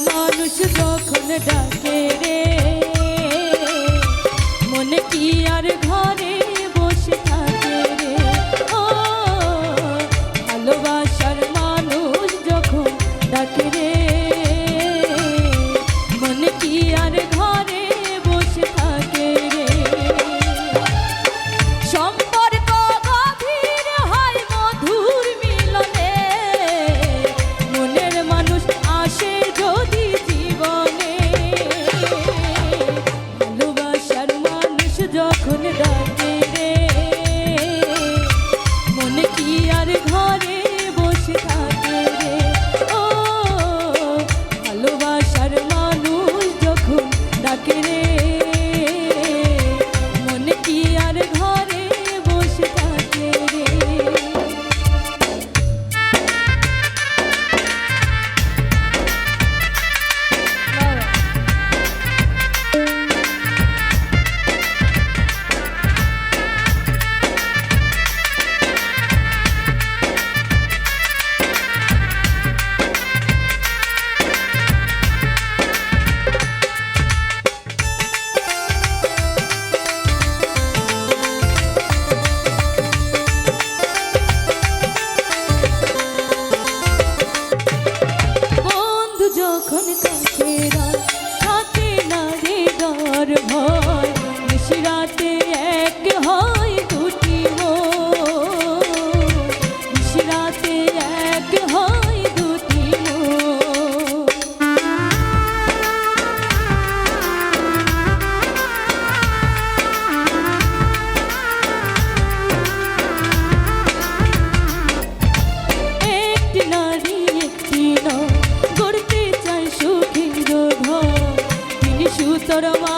মানুষ যখন ডাকে রে মনে কি আর ঘরে বসে থাকে রে ও ভালোবাসার মানুষ যখন ডাকে রে মনে কি আর ঘরে বসে থাকে রে সম্পর্ক গভীর হয় মধুর মিলনে মনের মানুষ আসে যদি জীবনে ভালোবাসার মানুষ যখন ডাকে রে মনে কি আর ঘরে বসে থাকে রে ও ভালোবাসার মানুষ যখন ডাকে রে মনে কি আর ঘরে বসে থাকে রে বন্ধু যখন কাছে থাকে না রে ডর ভয় নিশিরাতে এক হয় দুটি মন নিশিরাতে এক হয় দুটি একটি নারী একটি নয় গড়তে চায় সুখের ঘর তিনি সুতরাং